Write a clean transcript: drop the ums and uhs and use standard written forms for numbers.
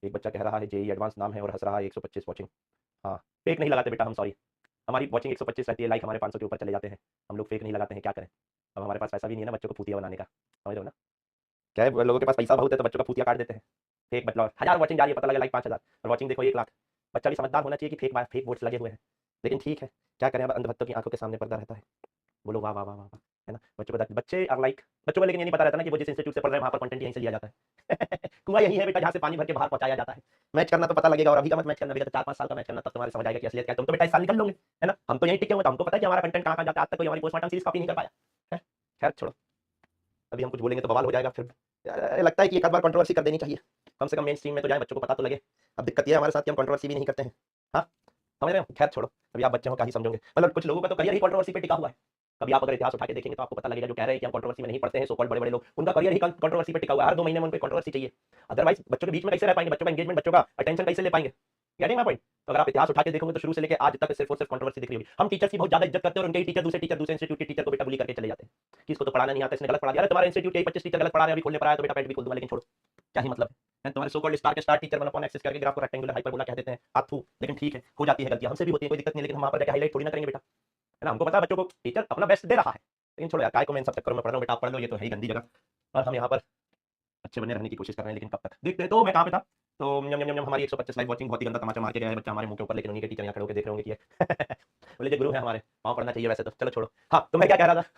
एक बच्चा कह रहा है जेईई एडवांस नाम है और हंस रहा है 125 वॉचिंग। हाँ, फेक नहीं लगाते बेटा हम, सॉरी। हमारी वॉचिंग 125 रहती है, लाइक हमारे 500 के ऊपर चले जाते हैं। हम लोग फेक नहीं लगाते हैं, क्या करें। अब हमारे पास पैसा भी नहीं है ना बच्चों को फूतिया बनाने का, समझ रहे हो ना। क्या है, लोगों के पास पैसा बहुत है तो बच्चों का फूतिया काट देते हैं। फेक मतलब 1000 वॉचिंग जा रही है, पता लगा लाइक 5000 और वॉचिंग देखो 1 लाख। बच्चा भी समझदार होना चाहिए कि फेक फेक वोट्स लगे हुए हैं। लेकिन ठीक है, क्या करें, अब अंधभक्तों की आंखों के सामने पर्दा रहता है। बोलो वाह वाह वाह वाह वाह, है ना। बच्चे आर लाइक, बच्चों को लेकिन ये नहीं पता रहता ना कि वो जिस इंस्टीट्यूट से पढ़ रहे हैं वहाँ पर कंटेंट यहीं से लिया जाता है। कुआं यही है बेटा जहाँ से पानी भर के बाहर पहुंचाया जाता है। मैच करना तो पता लगेगा, और अभी का मत मैच करना बेटा, तो 4-5 साल का मैच करना, तब तुम्हारे समझ आएगा कि असलियत क्या है। तुम तो बेटा इस साल निकल लोगे, है ना। हम तो यहीं टिके हुए, तो हमको पता है कि हमारा कंटेंट कहाँ कहाँ जाता है। आज तक कोई हमारी पोस्टमार्टम सीरीज कॉपी नहीं कर पाया है। खैर छोड़ो, अभी हम कुछ बोलेंगे तो बवाल हो जाएगा फिर। यार, लगता है कि एक आध बार कंट्रोवर्सी कर देनी चाहिए, कम से कम मेन स्ट्रीम में तो जाए, बच्चों को पता तो लगे। अब दिक्कत ये है हमारे साथ कि हम कंट्रोवर्सी भी नहीं करते हैं। हाँ, समझ रहे हो। खैर छोड़ो, अभी आप बच्चे हो क्या ही समझोगे। मतलब कुछ लोगों का तो करियर ही कंट्रोवर्सी पे टिका हुआ है। कभी आप अगर इतिहास उठा के देखेंगे तो आपको पता लगेगा, जो कह रहे हैं कि हम कंट्रोवर्सी में नहीं पढ़ते हैं, सो कॉल्ड बड़े बड़े लोग, उनका करियर ही कंट्रोवर्सी पे टिका हुआ है। हर 2 महीने में उनको कंट्रोवर्सी चाहिए। अदरवाइज बच्चों के बीच में कैसे रह पाएंगे, बच्चों का एंगेजमेंट, बच्चों का अटेंशन कैसे ले पाएंगे। Getting my point. तो अगर आप इतिहास उठा के देखोगे तो शुरू से लेकर आज तक सिर्फ और सिर्फ कंट्रोवर्सी दिख रही होगी। हम टीचर्स की बहुत ज्यादा इज्जत करते हैं और उनके टीचर दूसरे इंस्टीट्यूट के टीचर को बेटा बुली करके चले जाते हैं कि इसको तो पढ़ाना नहीं आता, इसने गलत पढ़ा दिया। अरे तुम्हारे इंस्टीट्यूट के 25 टीचर गलत पढ़ा रहे हैं, अभी खोलने पर आया तो बेटा पेट भी खोल दूंगा, लेकिन छोड़ो, क्या ही मतलब है। तुम्हारे सो कॉल्ड स्टार के स्टार टीचर 1 अपॉन एक्सेस करके ग्राफ को रेक्टेंगुलर हाइपरबोला कह देते हैं, आथू। लेकिन ठीक है, हो जाती है गलतियां, हमसे भी होती है, कोई दिक्कत नहीं, लेकिन हम वहां पर जाके हाईलाइट थोड़ी ना करेंगे बेटा, है ना। हमको पता है बच्चों को टीचर अपना बेस्ट दे रहा है, लेकिन छोड़ो यार, काय को मैं इन सब चक्करों में पढ़ रहा हूँ बेटा। आप पढ़ लो, ये तो है ही गंदी जगह, और हम यहाँ पर अच्छे बने रहने की कोशिश कर रहे हैं, लेकिन कब तक देखते हैं। तो मैं कहाँ पे था, तो यम यम यम हमारी 125 लाइव वॉचिंग बहुत ही गंदा तमाचा मार के गया है बच्चा हमारे मुंह के ऊपर, लेकिन उन्हीं के टीचर यहाँ खड़े होकर देख रहे होंगे कि बोले जो गुरु है हमारे, पाँव पड़ना चाहिए वैसे तो, चलो छोड़ो। हाँ, तो मैं क्या कह रहा था